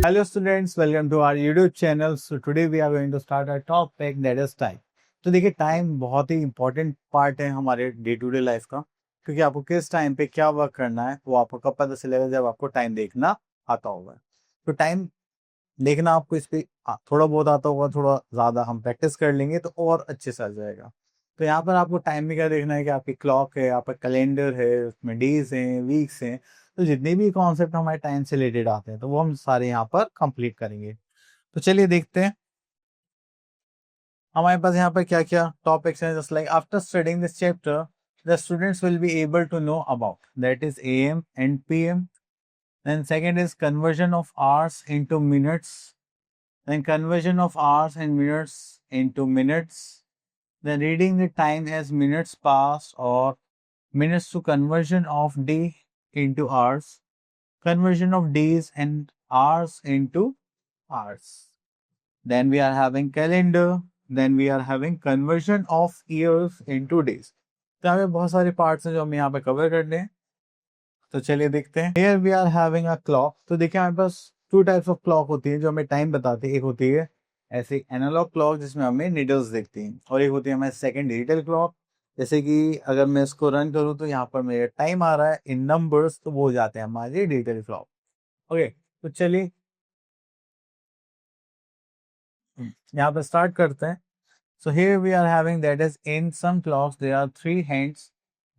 Hello students, welcome to our YouTube channel. So today we are going to start our topic that is time. तो देखिए time बहुत ही important part है हमारे day to day life का, क्योंकि आपको किस टाइम पे क्या वर्क करना है वो आपको कब पता चलेगा, जब आपको टाइम देखना आता होगा। तो टाइम देखना आपको इस पे थोड़ा बहुत आता होगा, थोड़ा ज़्यादा हम प्रैक्टिस कर लेंगे तो और अच्छे से आ जाएगा। तो यहाँ पर आपको टाइम में क्या देखना है कि आपकी क्लॉक है, आपका कैलेंडर है, उसमें डेज हैं, वीक्स हैं। तो जितने भी कॉन्सेप्ट हमारे टाइम से रिलेटेड आते हैं तो वो हम सारे यहाँ पर कंप्लीट करेंगे। तो चलिए देखते हैं हमारे पास यहाँ पर क्या क्या टॉपिक्स हैं। Just like after studying this chapter the students will be able to know about that is AM and PM। Then second is conversion of hours into minutes. Then conversion of hours and minutes into minutes. Then reading the time as minutes pass or minutes to conversion of day into hours. Conversion of days and hours into hours. Then we are having calendar. Then we are having conversion of years into days. तो यहाँ पे बहुत सारे parts हैं जो हम यहाँ पे कवर कर लें। तो चलिए देखते हैं। Here we are having a clock. तो देखिए हमारे पास टू टाइप्स ऑफ क्लॉक होती है जो हमें टाइम बताती है। एक होती है ऐसी एनालॉग क्लॉक जिसमें हमें नीडल्स दिखती हैं, और एक होती है हमारी सेकंड डिजिटल क्लॉक। जैसे कि अगर मैं इसको रन करूं तो यहाँ पर मेरा टाइम आ रहा है इन नंबर्स, तो वो हो जाते हैं हमारी डिजिटल क्लॉक। ओके, तो चलिए यहाँ पर स्टार्ट करते हैं। So here we are having that is in some clocks there are three hands,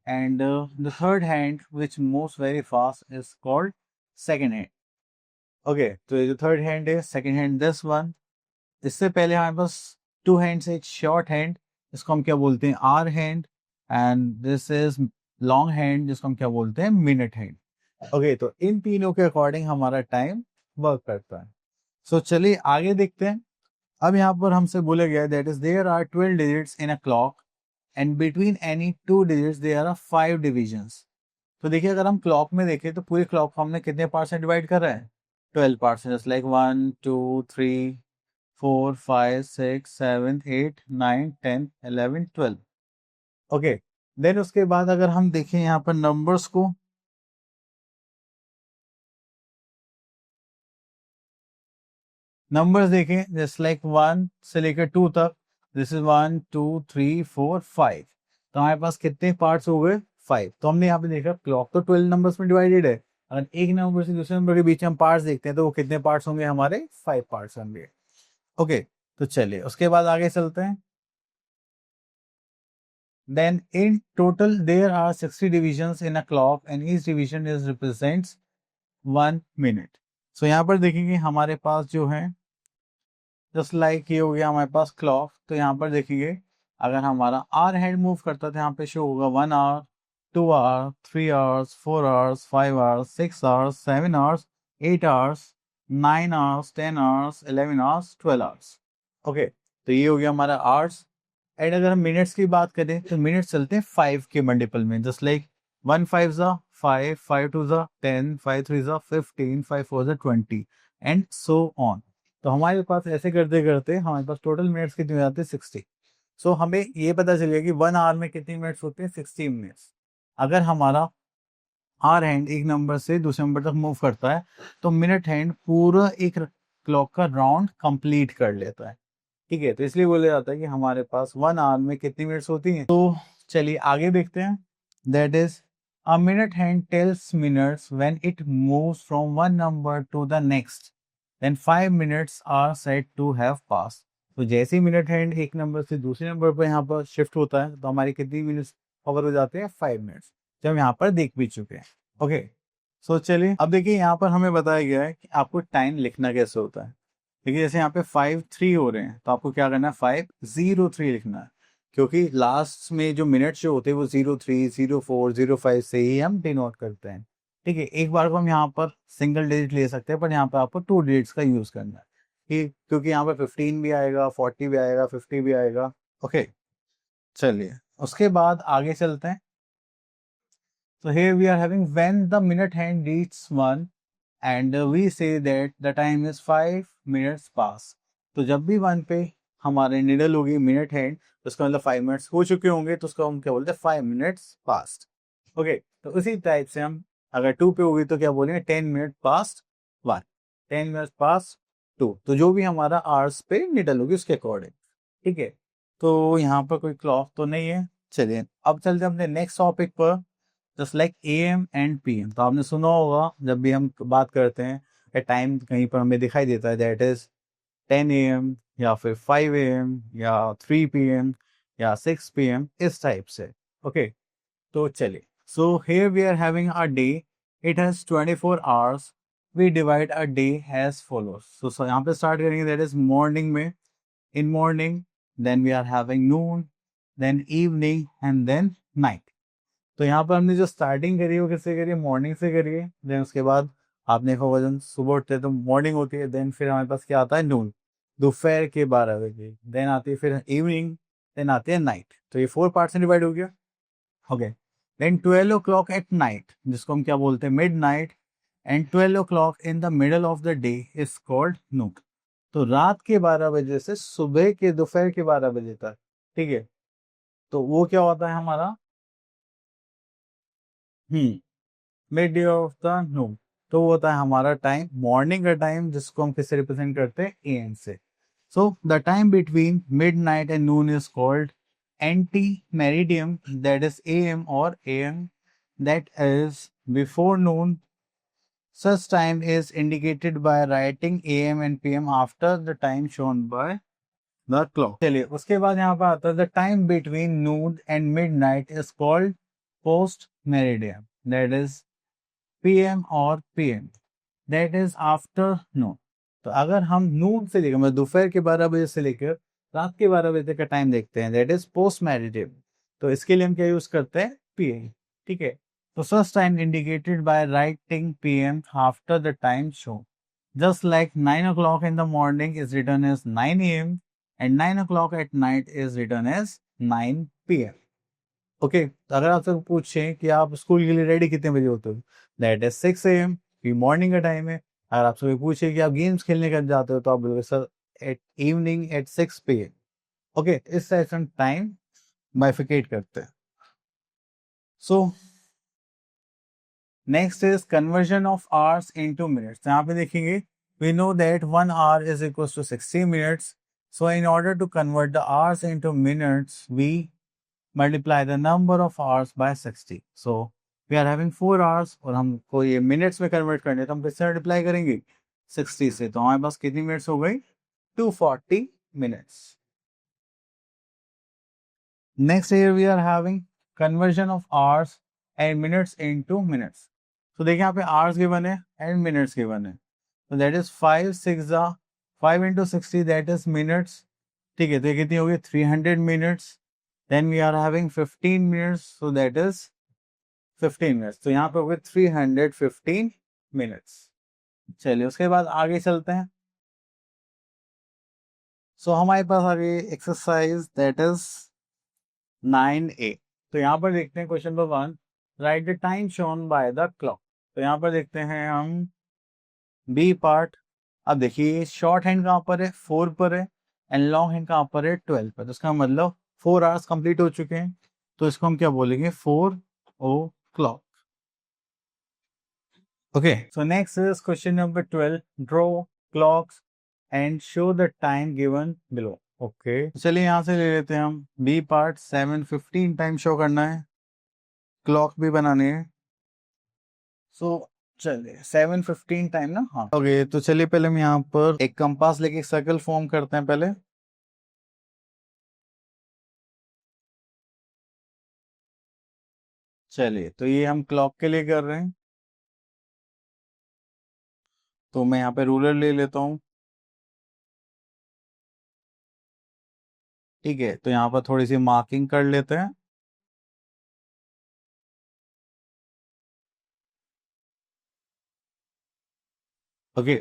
and the third hand which moves very fast is called second hand. Okay, तो ये जो third hand है सेकंड हैंड दिस वन। इससे पहले हमारे पास to hands है, एक short hand जिसको हम क्या बोलते हैं hour hand, and this is long hand जिसको हम क्या बोलते हैं मिनट हैंड। ओके, तो इन तीनों के अकॉर्डिंग हमारा टाइम वर्क करता है। सो चलिए आगे देखते हैं। अब यहाँ पर हमसे बोला गया है that is there are 12 digits in a clock and between any two digits there are 5 divisions. तो देखिए अगर हम क्लॉक में देखें तो पूरी क्लॉक को हमने कितने पार्ट से डिवाइड कर रहे हैं, 12 पार्ट से। Just like 1 2 3 4 5 6 7 8 9 10 11 12। ओके, देन उसके बाद अगर हम देखें यहाँ पर नंबर्स को, नंबर्स देखें जस्ट लाइक 1 से लेकर 2 तक। This is 1 2 3 4 5। तो हमारे पास कितने पार्ट्स हो गए, 5। तो हमने यहाँ पे देखा क्लॉक तो 12 नंबर्स में डिवाइडेड है। अगर एक नंबर से दूसरे नंबर के बीच में हम पार्ट्स देखते हैं तो वो कितने पार्ट्स होंगे, हमारे 5 पार्ट्स होंगे। ओके, तो चलिए उसके बाद आगे चलते हैं। Then in total there are 60 divisions in a clock and each division is represents 1 minute. So यहाँ पर देखेंगे हमारे पास जो है जस्ट लाइक ये हो गया हमारे पास क्लॉक। तो यहाँ पर देखेंगे अगर हमारा आर हैंड मूव करता है तो यहाँ पे शो होगा 1 hour, 2 hour, 3 hours, 4 hours, 5 hours, 6 hours, 7 hours, 8 hours, 9 hours, 10 hours, 11 hours, 12 hours. Okay, तो ये हो गया हमारा आवर्स। एंड अगर हम मिनट्स की बात करें तो मिनट्स चलते हैं 5 के मल्टीपल में। जस्ट लाइक 1 5 ज़ा 5, 5 2 ज़ा 10, 5 3 ज़ा 15, 5 4 ज़ा 20 एंड सो ऑन। तो हमारे पास ऐसे करते करते हमारे पास टोटल मिनट्स कितने हो जाते हैं 60। सो हमें ये पता चलेगा कि 1 आवर में कितने मिनट्स होते हैं, 60 मिनट्स। अगर हमारा आर हैंड एक नंबर से दूसरे नंबर तक मूव करता है तो मिनट हैंड पूरा एक क्लॉक का राउंड कंप्लीट कर लेता है। ठीक है, तो इसलिए बोला जाता है कि हमारे पास 1 आवर में कितनी मिनट्स होती हैं। तो चलिए आगे देखते हैं। That is a minute hand tells minutes when it moves from one number to the next, then 5 minutes are said to have pass. तो जैसे ही मिनट हैंड एक नंबर से दूसरे नंबर पर यहाँ पर शिफ्ट होता है तो हमारी कितनी मिनट्स कवर हो जाते हैं, 5 मिनट्स, जो हम यहाँ पर देख भी चुके हैं। ओके, सो चलिए अब देखिए यहाँ पर हमें बताया गया है कि आपको टाइम लिखना कैसे होता है। देखिए जैसे यहाँ पे 5 3 हो रहे हैं तो आपको क्या करना है, 5 0 3 लिखना है, क्योंकि लास्ट में जो मिनट्स जो होते हैं वो 0 3 0 4 0 5 से ही हम डिनोट करते हैं। ठीक है, एक बार को हम यहाँ पर सिंगल डिजिट ले सकते हैं, पर यहाँ पर आपको 2 डिजिट्स का यूज करना है। ठीक, क्योंकि यहाँ पर 15 भी आएगा, 40 भी आएगा, 50 भी आएगा। ओके, चलिए उसके बाद आगे चलते हैं। So here we are having when the minute hand reaches 1 and we say that the time is 5 minutes pass। तो जब भी 1 पे हमारे निडल होगी मिनट हैंड तो उसका मतलब 5 मिनट्स हो चुके होंगे, तो उसको हम क्या बोलते हैं, 5 मिनट्स पास्ट। ओके, तो उसी टाइप से हम अगर 2 पे होगी तो क्या बोलेंगे, 10 मिनट पास्ट 1। 10 मिनट्स पास 2, तो जो भी हमारा आवर्स पे निडल होगी उसके अकॉर्डिंग, ठीक है। तो यहाँ पर कोई क्लॉक तो नहीं है। चलिए अब चलते हैं अपने नेक्स्ट टॉपिक पर, just like AM and PM। तो आपने सुना होगा जब भी हम बात करते हैं टाइम कहीं पर हमें दिखाई देता है दैट इज 10 AM या फिर 5 AM या 3 PM या 6 PM, इस टाइप से। ओके, तो चलिए, so here we are having a day, it has 24 hours. We divide a day as follows. सो यहाँ पे स्टार्ट करेंगे दैट इज मॉर्निंग में, in morning, then we are having noon, then evening and then night। तो यहाँ पर हमने जो स्टार्टिंग करी है वो किससे करी है, मॉर्निंग से करी है। देन उसके बाद आपने देखा होगा जब सुबह उठते हैं तो मॉर्निंग होती है, देन फिर हमारे पास क्या आता है, नून, दोपहर के 12 बजे, देन आती है फिर इवनिंग, देन आती है नाइट। तो ये 4 पार्ट्स में डिवाइड हो गया। Okay, then 12 o'clock at night, जिसको हम क्या बोलते हैं, midnight, and 12 o'clock in the middle of the day is called noon. तो रात के 12 बजे से सुबह के दोपहर के 12 बजे तक, ठीक है, तो वो क्या होता है हमारा, मिड डे ऑफ द नून। तो वो होता है हमारा टाइम, मॉर्निंग का टाइम, जिसको हम किससे रिप्रेजेंट करते हैं, AM से। So the time between mid night and Noon is called anti meridiem, that is AM और AM that is before noon. Such time is indicated by writing AM and PM after the time shown by the clock. चलिए उसके बाद यहाँ पर आता है the time between Noon and mid night is called post meridiem, that is PM और PM, that is after नून। तो अगर हम नून से लेकर मतलब दोपहर के 12 बजे से लेकर रात के 12 बजे तक का टाइम देखते हैं, दैट इज पोस्ट मेरिडियम। तो इसके लिए हम क्या यूज करते हैं, PM, ठीक है। तो first time indicated by writing PM after the time show, just like 9 o'clock in the morning is written as 9 AM and 9 o'clock at night is written as 9 PM। Okay, तो अगर आपसे पूछें कि आप स्कूल के लिए रेडी कितने बजे होते हो, दैट इज 6 AM, ये मॉर्निंग का टाइम है। अगर आपसे पूछे कि आप गेम्स खेलने कब जाते हो, तो आप बोलोगे sir at evening at 6 PM। Okay, इस तरह से हम टाइम बाइफिकेट करते हैं। So next is conversion of hours into minutes. यहाँ पे देखेंगे, we know that 1 hour is equals to 60 minutes, so in order to convert the hours into minutes we multiply the number of hours by 60। so we are having 4 hours और हमको ये minutes में convert करने, तो हम किससे multiply करेंगे, 60 से। तो हमारे पास कितनी मिनट्स हो गई, 240 minutes. Next here we are having conversion of hours and minutes into minutes। तो देखिए यहाँ पे आवर्स गिवन है एंड मिनट्स गिवन है, तो that is 5 into 60 that is minutes, ठीक है। तो ये कितनी होगी, 300 minutes. Then we are having 15 minutes, so that is 15 minutes. तो यहाँ पे हो गए 315 मिनट्स। चलिए उसके बाद आगे चलते हैं। सो हमारे पास आ गई एक्सरसाइज दैट इज 9A। तो यहाँ पर देखते हैं question number 1, right the time shown by the clock. तो यहाँ पर देखते हैं हम बी पार्ट। अब देखिए शॉर्ट हैंड कहाँ पर है, 4 पर है, एंड लॉन्ग हैंड कहाँ पर है, 12 पर। तो इसका मतलब 4 आवर्स कंप्लीट हो चुके हैं, तो इसको हम क्या बोलेंगे, 4 o'clock। Okay, so next is question number 12, draw clocks and show the time given below. Okay, चलिए यहाँ से ले लेते हैं हम बी पार्ट। 7:15 टाइम शो करना है, क्लॉक भी बनानी है। सो चलिए 7:15 टाइम ना, हाँ ओके। तो चलिए पहले हम यहाँ पर एक कंपास लेके एक सर्कल फॉर्म करते हैं पहले। चलिए तो ये हम क्लॉक के लिए कर रहे हैं, तो मैं यहाँ पे रूलर ले लेता हूँ, ठीक है। तो यहाँ पर थोड़ी सी मार्किंग कर लेते हैं। ओके,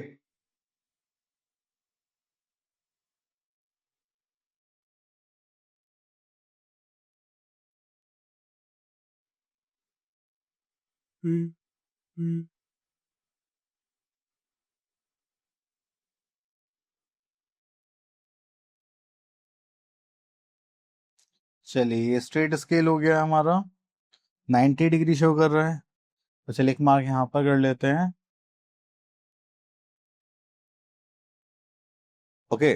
चलिए ये स्ट्रेट स्केल हो गया हमारा, 90 डिग्री शो कर रहा है। तो चलिए एक मार्क यहाँ पर कर लेते हैं। ओके,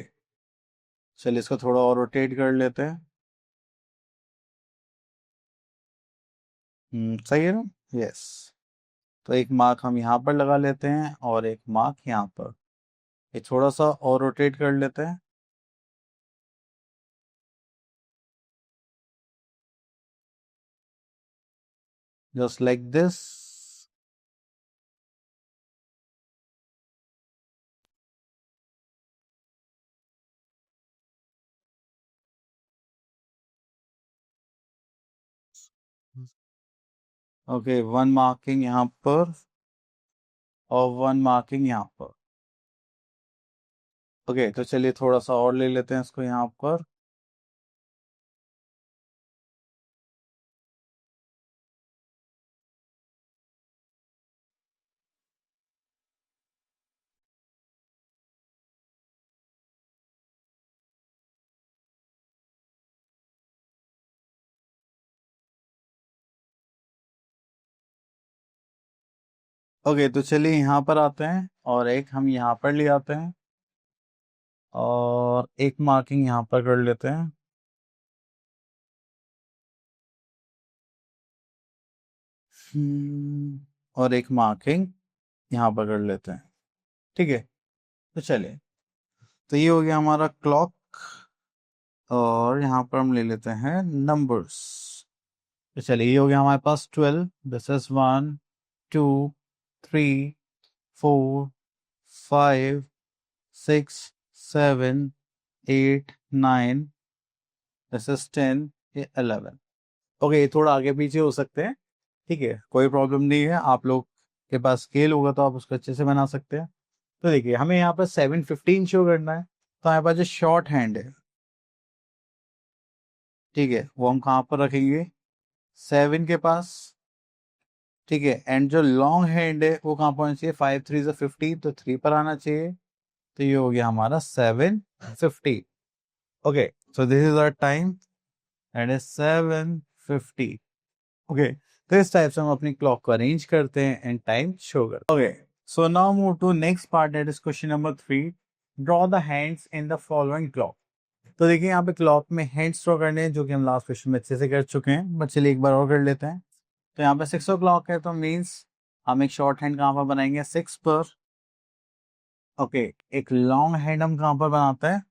चलिए इसको थोड़ा और रोटेट कर लेते हैं। सही है ना? यस। तो एक मार्क हम यहाँ पर लगा लेते हैं और एक मार्क यहाँ पर। ये थोड़ा सा और रोटेट कर लेते हैं। Just like this. Okay, one marking यहाँ पर और वन मार्किंग यहाँ पर। ओके, तो चलिए थोड़ा सा और ले लेते हैं इसको यहाँ पर। ओके, तो चलिए यहाँ पर आते हैं और एक हम यहाँ पर ले आते हैं और एक मार्किंग यहाँ पर कर लेते हैं। और एक मार्किंग यहाँ पर कर लेते हैं। ठीक है, तो चलिए, तो ये हो गया हमारा क्लॉक। और यहाँ पर हम ले लेते हैं नंबर्स। तो चलिए, ये हो गया हमारे पास 12। This is 1 2 3 4 5 6 7 8 9। This is 10 11। Okay, ये थोड़ा आगे पीछे हो सकते हैं। ठीक है, कोई प्रॉब्लम नहीं है। आप लोग के पास स्केल होगा तो आप उसको अच्छे से बना सकते हैं। तो देखिए, हमें यहाँ पर 7:15 शो करना है। तो हमारे पास जो शॉर्ट हैंड है, ठीक है, वो हम कहाँ पर रखेंगे? 7 के पास। ठीक है, एंड जो लॉन्ग हैंड है वो कहाँ पर होना चाहिए? 5 3 15, तो 3 पर आना चाहिए। तो ये हो गया हमारा 7:50। Okay, so this is our time and is 7:50। Okay, तो इस टाइप से हम अपनी क्लॉक को अरेंज करते हैं एंड टाइम शो करते हैं। Okay, so now move to next part, that is question number 3। Draw the hands in the following clock. तो देखिए, यहाँ पे क्लॉक में हैंड्स ड्रॉ करने हैं, जो कि हम लास्ट क्वेश्चन में अच्छे से कर चुके हैं, बट चलिए एक बार और कर लेते हैं। तो यहाँ पे 6 o'clock है, तो मीन्स हम एक शॉर्ट हैंड कहाँ पर बनाएंगे? 6 पर। ओके, एक लॉन्ग हैंड हम कहाँ पर बनाते हैं?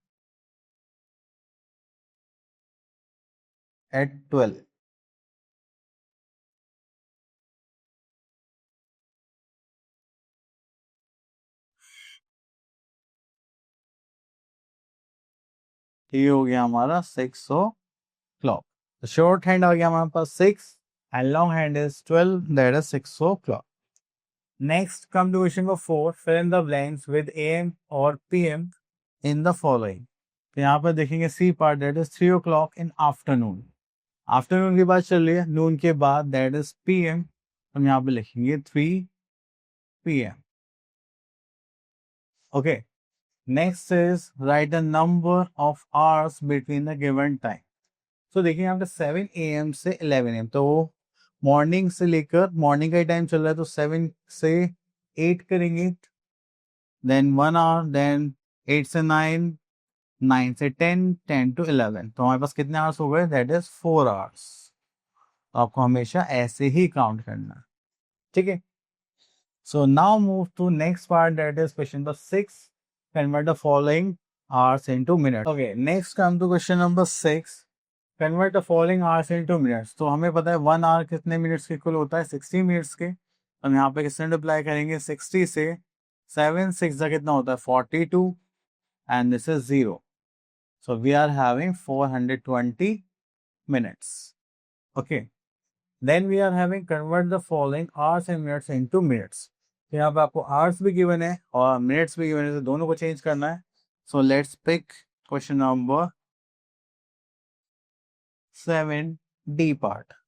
एट 12। ये हो गया हमारा 6 o'clock। तो शॉर्ट हैंड आ गया हमारे पास 6 and long hand is 12, that is 6 o'clock। Next come to question number 4। Fill in the blanks with AM और PM इन द फॉलोइंग। तो यहाँ पर देखेंगे C part, that is 3 o'clock in afternoon. Afternoon की बात चल रही है, नून के बाद, दैट इज PM। हम यहाँ पे लिखेंगे 3 PM। Okay, next is right the number of hours between the given time. तो देखिए, यहाँ पे 7 AM से 11 AM, तो मॉर्निंग से लेकर, मॉर्निंग का ही टाइम चल रहा है, तो 7 से 8 करेंगे, देन 1 आवर, देन 8 से 9, 9 से 10, 10 to 11। तो हमारे पास कितने आवर्स हो गए? That is 4 hours. तो आपको हमेशा ऐसे ही काउंट करना है। ठीक है, so now move to next part, that is question number 6। Convert the following hours into minute. Okay, next come to question number 6। Convert the following hours into minutes. तो हमें पता है 1 आवर कितने मिनट्स के इक्वल होता है? 60 minutes के। हम यहाँ पे किसने अप्लाई करेंगे? 60 से 7 6 कितना होता है? 42 and this is 0। So we are having 420 minutes. Okay. Then we are having convert the following hours and minutes into minutes. तो यहाँ पे आपको hours भी given है और minutes भी given है, तो दोनों को change करना है। So let's pick question number 7D part.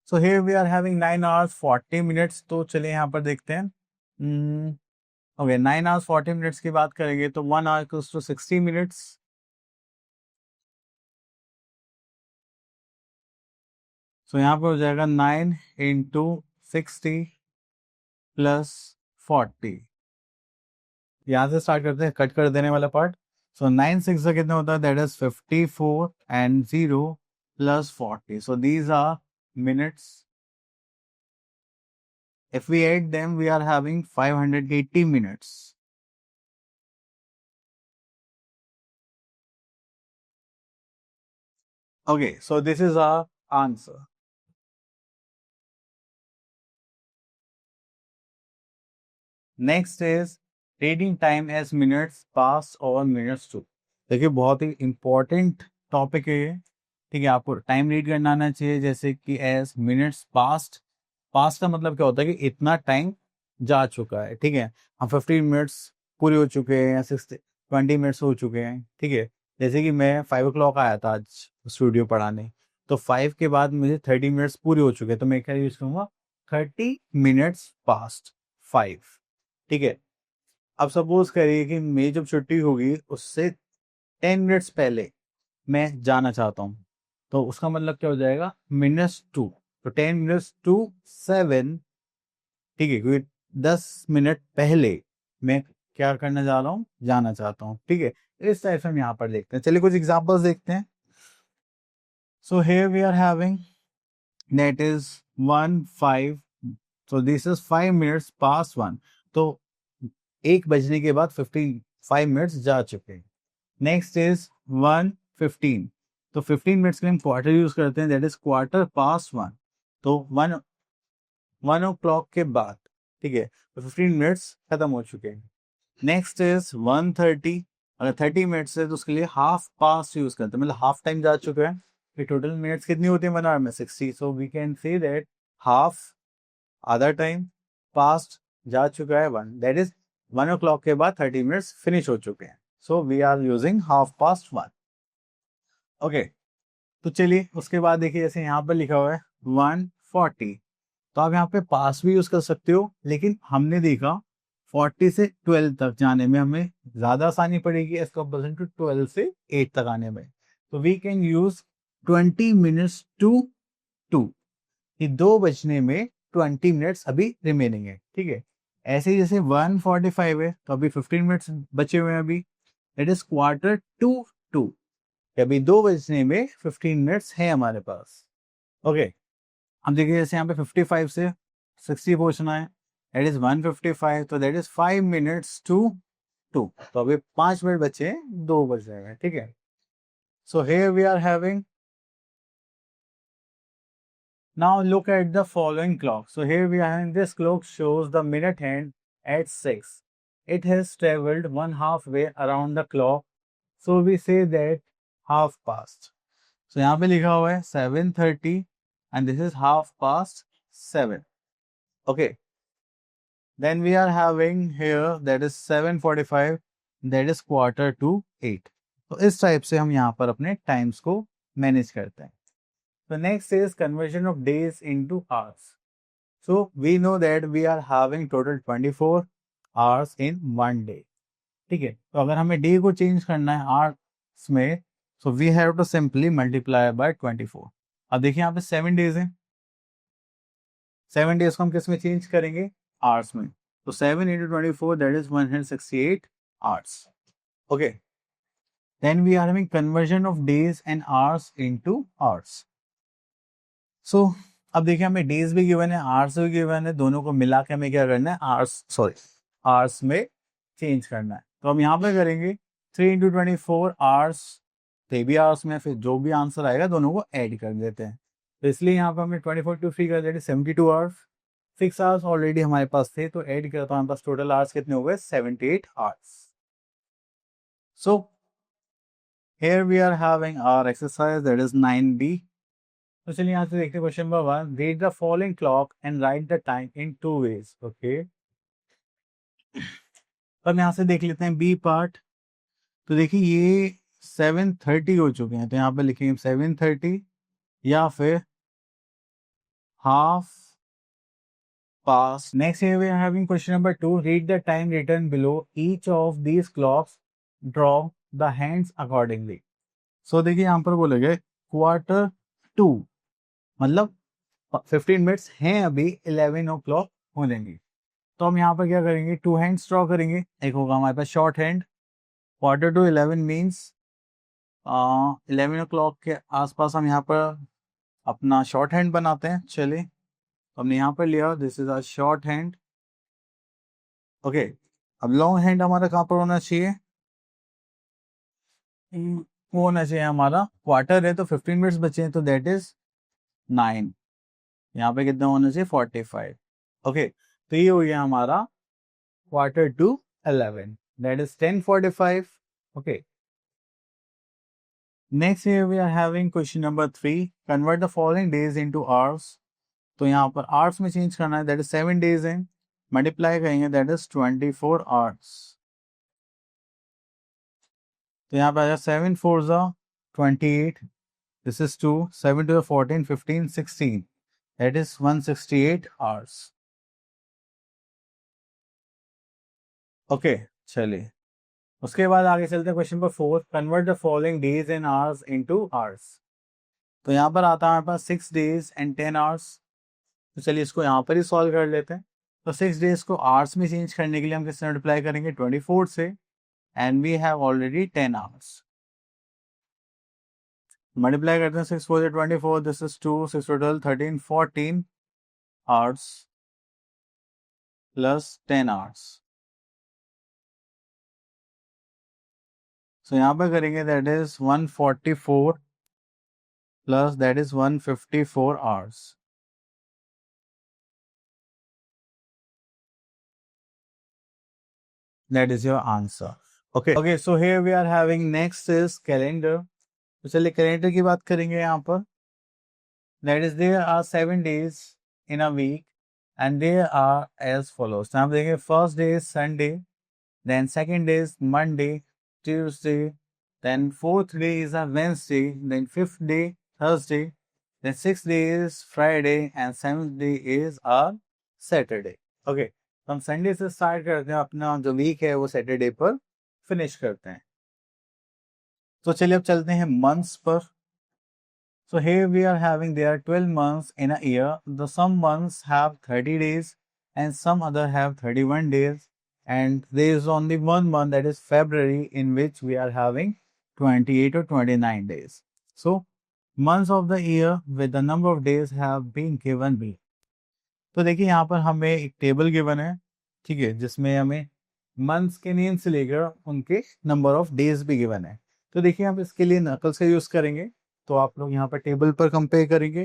So here we are having 9 hours 40 minutes. तो चलिए यहाँ पर देखते हैं। Okay, 9 hours 40 minutes की बात करेंगे तो 1 hour equals to 60 minutes. So यहाँ पर हो जाएगा 9 into 60 प्लस 40। यहाँ से स्टार्ट करते हैं कट कर देने वाला पार्ट। सो 9 6 का कितना होता है, that is 54 and 0 plus 40, so these are minutes. If we add them, we are having 580 minutes. Okay, so this is our answer. Next is reading time as minutes past or minutes to। देखिए बहुत ही important topic है ये, ठीक है। आपको time read करना आना चाहिए, जैसे कि एज मिनट्स पास्ट। पास्ट का मतलब क्या होता है कि इतना टाइम जा चुका है, ठीक है। हम 15 मिनट्स पूरे हो चुके हैं या 20 मिनट्स हो चुके हैं, ठीक है। जैसे कि मैं 5 o'clock आया था आज स्टूडियो पढ़ाने, तो 5 के बाद मुझे 30 मिनट्स पूरे हो चुके हैं, तो मैं क्या यूज करूंगा, 30 मिनट्स पास्ट 5, ठीक है। अब सपोज करिए कि मेरी जब छुट्टी होगी उससे 10 मिनट्स पहले मैं जाना चाहता हूँ, तो उसका मतलब क्या हो जाएगा, मिनट्स टू। तो 10 मिनट्स टू 7, ठीक है, क्योंकि 10 मिनट पहले मैं क्या करना चाह रहा हूँ, जाना चाहता हूँ, ठीक है। इस टाइप से हम यहाँ पर देखते हैं। चलिए कुछ एग्जांपल्स देखते हैं। So here we are having that is 1 5, so this is 5 minutes past 1, तो 1 बजने के बाद 5 मिनट्स जा चुके हैं। नेक्स्ट इज 1:15, तो 15 मिनट्स के लिए हम क्वार्टर यूज करते हैं, दैट इज क्वार्टर पास 1, तो 1 o'clock के बाद, ठीक है, तो 15 मिनट्स खत्म हो चुके हैं। नेक्स्ट इज 1:30, अगर 30 मिनट्स है तो उसके लिए हाफ पास यूज करते हैं, मतलब हाफ टाइम जा चुका है। फिर टोटल मिनट्स कितनी होती है 1 आवर में, 60, so we can say that half, आधा टाइम पास्ट जा चुका है 1, दैट इज 1 o'clock के बाद 30 मिनट्स फिनिश हो चुके हैं, so we are using half past 1। Okay, तो चलिए उसके बाद देखिए, जैसे यहाँ पर लिखा हुआ है 1:40, तो आप यहाँ पे पास भी यूज कर सकते हो, लेकिन हमने देखा 40 से 12 तक जाने में हमें ज्यादा आसानी पड़ेगी एज कंपेरिजन टू 12 से 8 तक आने में, तो we can use 20 minutes to 2, कि 2 बजने में 20 मिनट्स अभी रिमेनिंग है, ठीक है। ऐसे ही जैसे 1:45 है, तो अभी 15 मिनट्स बचे हुए हैं अभी, इट इज क्वार्टर टू 2, अभी 2 बजने में 15 मिनट्स है हमारे पास। ओके, हम देखिए जैसे यहाँ पे 55 से 60 पहुंचना है, दैट इज 1:55, तो दैट इज 5 मिनट्स टू 2, तो अभी 5 मिनट बचे हैं, 2 बज जाएगा, ठीक है। So here we are having, now look at the following clock. So here we are having, this clock shows the minute hand at 6. It has traveled 1/2 way around the clock. So we say that half past. So यहाँ पे लिखा हुआ है 7:30 and this is half past 7. Okay. Then we are having here that is 7:45, that is quarter to 8. तो इस type से हम यहाँ पर अपने टाइम्स को मैनेज करते हैं। The next is conversion of days into hours. So we know that we are having total 24 hours in one day. ठीक है, तो अगर हमें डे को चेंज करना है आवर्स में, so we have to simply multiply by 24. अब देखिए यहाँ पे 7 डेज हैं, 7 डेज को हम किस में चेंज करेंगे, आवर्स में, तो 7 into 24 that is 168 hours. Okay, then we are having conversion of days and hours into hours. सो अब देखिए हमें डेज भी गिवन है, आवर्स भी गिवन है, दोनों को मिला के हमें क्या करना है, आवर्स में चेंज करना है। तो हम यहाँ पे करेंगे 3 into 24 आवर्स, तो भी आवर्स में, फिर जो भी आंसर आएगा दोनों को ऐड कर देते हैं। तो इसलिए यहाँ पे हमने 24 टू 3 कर देते 72 आवर्स, 6 आवर्स ऑलरेडी हमारे पास थे, तो ऐड करता हूँ, हमारे पास टोटल आवर्स कितने हो गए, 78 hours. So here we are having our exercise, that is 9B. तो चलिए यहाँ से देखते हैं question number 1, read the following clock and right the time in 2 ways. Okay, तो हम यहाँ से देख लेते हैं बी पार्ट। तो देखिए ये 7:30 हो चुके हैं, तो यहाँ पे लिखेंगे 7:30 या फिर half past. Next here we are having question number 2, read the time written below each of these clocks, draw the hands accordingly. सो देखिए यहाँ पर बोले गए क्वार्टर टू, मतलब 15 मिनट्स हैं अभी 11 o'clock हो जाएंगे, तो हम यहाँ पर क्या करेंगे, 2 हैंड्स ड्रॉ करेंगे। एक होगा हमारे पास shorthand, Quarter to 11 means 11 o'clock के आसपास हम यहाँ पर अपना शॉर्ट हैंड बनाते हैं। चलिए, तो हमने यहाँ पर लिया, this is a short hand. Okay, अब लॉन्ग हैंड हमारा कहाँ पर होना चाहिए, वो होना चाहिए हमारा, क्वार्टर है तो 15 मिनट्स बचे हैं, तो दैट इज 9। यहाँ पे कितना होना चाहिए, 45। ओके, तो ये हो गया हमारा Quarter to 11, that is 10:45. Okay. Next here we are having question number 3. Convert the following days into hours. तो यहाँ पर hours में change करना है, that is 7 days है, multiply करेंगे, that is 24 hours. तो यहाँ पे आ जाए 7 4s are 28, this is 2, 7 to the 14, 15, 16, that is 168 hours. Okay, चलिए उसके बाद आगे चलते हैं question number 4। Convert the following days and hours into hours. तो यहाँ पर आता है हमारे पास 6 days and 10 hours। तो चलिए इसको यहाँ पर ही सॉल्व कर लेते हैं। तो 6 days को आवर्स में चेंज करने के लिए हम किससे मल्टीप्लाई करेंगे, 24 से, and we have already 10 hours। Multiply करते हैं, 6 4 24, this is 2, 6 12 13 14 hours plus 10 hours। सो यहाँ पर करेंगे, that is 144 plus that is 154 hours। That is your answer. Okay, so here we are having next is calendar. तो चलिए कैलेंडर की बात करेंगे यहाँ पर। That is there are 7 days in a week and they are as follows. तो हम देखेंगे, first day is Sunday, then second day is Monday, Tuesday, then fourth day is a Wednesday, then fifth day Thursday, then sixth day is Friday and seventh day is a Saturday. Okay. तो हम Sunday से start करते हैं, अपना जो week है वो Saturday पर फिनिश करते हैं। तो चलिए अब चलते हैं मंथ्स पर। So here we are having there are 12 months in a year. The some months have 30 days and some other have 31 days and there is only one month, that is February, in which we are having 28 or 29 days. So months of the year with the number of days have been given below. तो देखिए यहाँ पर हमें एक table given है, ठीक है, जिसमें हमें मंथ्स के नेम से लेकर उनके नंबर ऑफ डेज भी गिवन है। तो देखिए हम इसके लिए नकल से यूज करेंगे। तो आप लोग यहाँ पर टेबल पर कंपेयर करेंगे।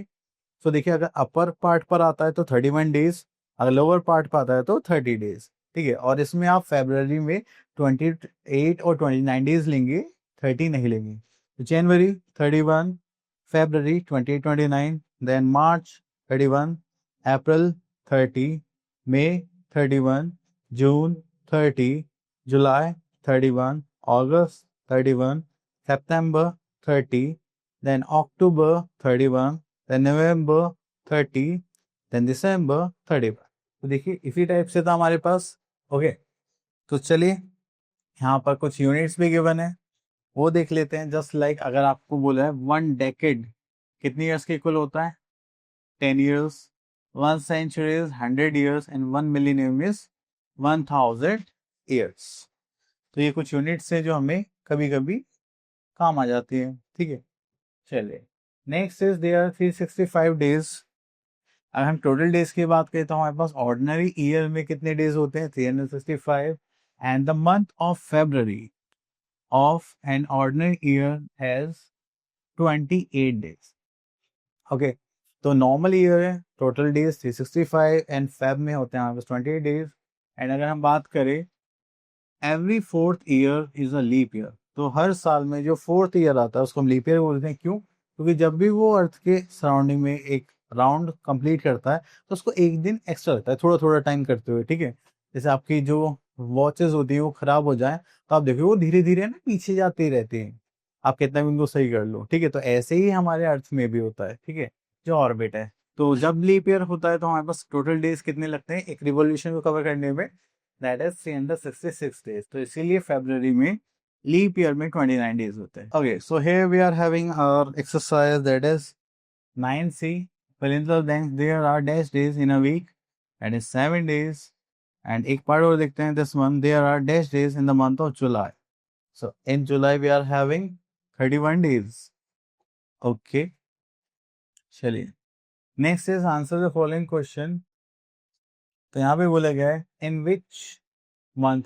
तो देखिए अगर अपर पार्ट पर आता है तो 31 डेज, अगर लोअर पार्ट पर आता है तो 30 डेज, ठीक है। और इसमें आप फेब्रवरी में 28 और 29 डेज लेंगे, 30 नहीं लेंगे। तो जनवरी 31, फेब्रवरी 28 29, देन मार्च 31, अप्रैल 30, मई 31, जून 30, जुलाई 31, अगस्त 31, सितंबर 30, then October 31, then November 30, then December 31। तो देखिए इसी टाइप से था हमारे पास। ओके, तो चलिए यहाँ पर कुछ यूनिट्स भी गिवन है, वो देख लेते हैं। जस्ट लाइक अगर आपको बोला है 1 डेकेड कितनी ईयर्स के इक्वल होता है, 10 years, 1 century is 100 years and 1 millennium is 1000 years। तो ये कुछ यूनिट्स है जो हमें कभी कभी काम आ जाती है, ठीक है। चलिए नेक्स्ट इज देयर 365 डेज। अगर हम टोटल डेज की बात करें तो हमारे पास ऑर्डिनरी ईयर में कितने डेज होते हैं, 365, and the month of February of an ordinary year has 28 days. Okay, तो नॉर्मल ईयर है, टोटल डेज 365 एंड फेब में होते हैं हमारे पास 28 डेज। एंड अगर हम बात करें every 4th year is a leap year, तो हर साल में जो 4th ईयर आता है उसको हम लीप ईयर बोलते हैं। क्यों? क्योंकि जब भी वो अर्थ के सराउंडिंग में एक राउंड कंप्लीट करता है तो उसको एक दिन एक्स्ट्रा लगता है, थोड़ा थोड़ा टाइम करते हुए, ठीक है। जैसे आपकी जो वॉचेस होती है वो खराब हो जाए तो आप देखो वो धीरे धीरे ना पीछे जाती रहती हैं, आप कितना भी उनको सही कर लो, ठीक है। तो ऐसे ही हमारे अर्थ में भी होता है, ठीक है, जो ऑर्बिट है। तो जब लीप ईयर होता है तो हमारे पास टोटल डेज कितने लगते हैं एक रिवॉल्यूशन को कवर करने में, दैट इज 366 डेज। तो इसीलिए फरवरी में लीप ईयर में 29 डेज होते हैं। Okay, so here we are having our exercise, that is 9C, fill in the blanks, there are dash days in a week, that is 7 days, and एक part और देखते हैं, this month there are dash days in the month of July. So in July we are having 31 days. Okay, चलिए next is answer the following question. तो यहाँ पे बोला गया है in which month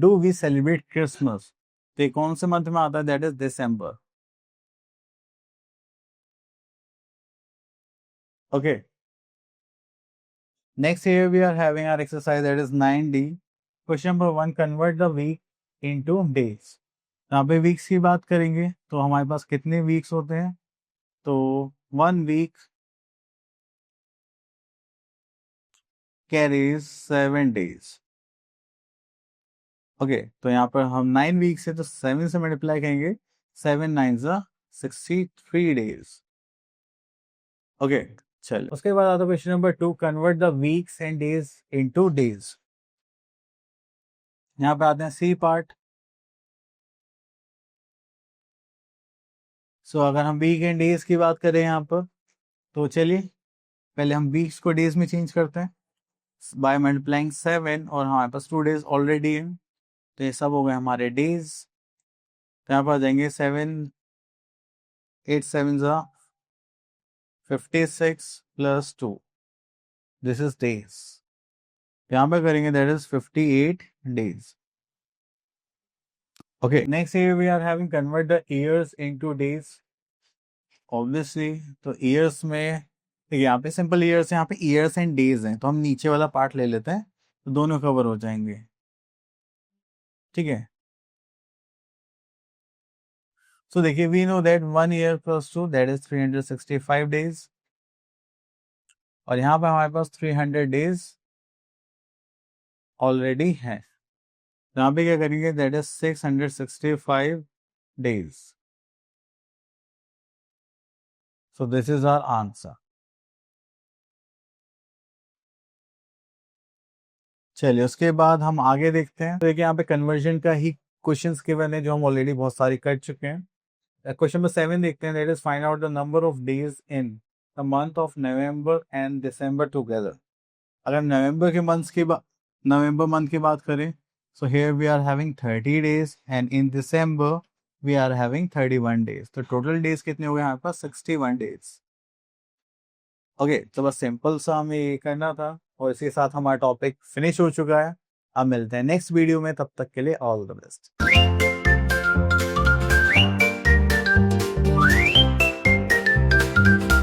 do we celebrate Christmas. तो ये कौन से मंथ में आता है? That is December. Okay, next here we are having our exercise that is 9D. Question number 1, convert the week into days. यहाँ पे वीक्स की बात करेंगे तो हमारे पास कितने वीक्स होते हैं? तो 1 week carries 7 days. ओके, तो यहाँ पर हम 9 वीक्स है तो 7 से मल्टीप्लाई करेंगे. 7 9 63 days. ओके, चलो उसके बाद आता है question number 2, convert the weeks and days into days. यहाँ पे आते हैं सी पार्ट. सो अगर हम वीक एंड डेज की बात करें यहाँ पर, तो चलिए पहले हम वीक्स को डेज में चेंज करते हैं बाय मल्टीप्लाइंग 7, और हमारे पास 2 days ऑलरेडी है तो ये सब हो गए हमारे डेज. तो यहाँ पर आ जाएंगे 7 8 7 56 प्लस 2, दिस इज डेज. यहाँ पे करेंगे that is 58 days. Okay, next here we are having convert the years into days. Obviously तो ईयर्स में देखिए यहाँ पे सिंपल ईयर्स है, यहाँ पे ईयर्स एंड डेज हैं तो हम नीचे वाला पार्ट ले लेते हैं तो दोनों कवर हो जाएंगे. ठीक है, सो देखिए we know that 1 year plus 2 that is 365 days, और यहाँ पे हमारे पास 300 days ऑलरेडी है. यहाँ पे क्या करेंगे that is 665 days. So this is our answer. चलिए उसके बाद हम आगे देखते हैं. तो देखिए यहाँ पे कन्वर्जन का ही क्वेश्चंस गिवन है जो हम ऑलरेडी बहुत सारे कर चुके हैं. क्वेश्चन नंबर 7 देखते हैं, that is find out the number of days in the month of November and December together. अगर नवंबर मंथ की बात करें so here we are having 30 days and in December we are having 31 days. तो total days कितने हो गए हमारे पास? 61 days. ओके, तो बस सिंपल सा हमें ये करना था और इसके साथ हमारा टॉपिक फिनिश हो चुका है. अब मिलते हैं नेक्स्ट वीडियो में, तब तक के लिए ऑल द बेस्ट.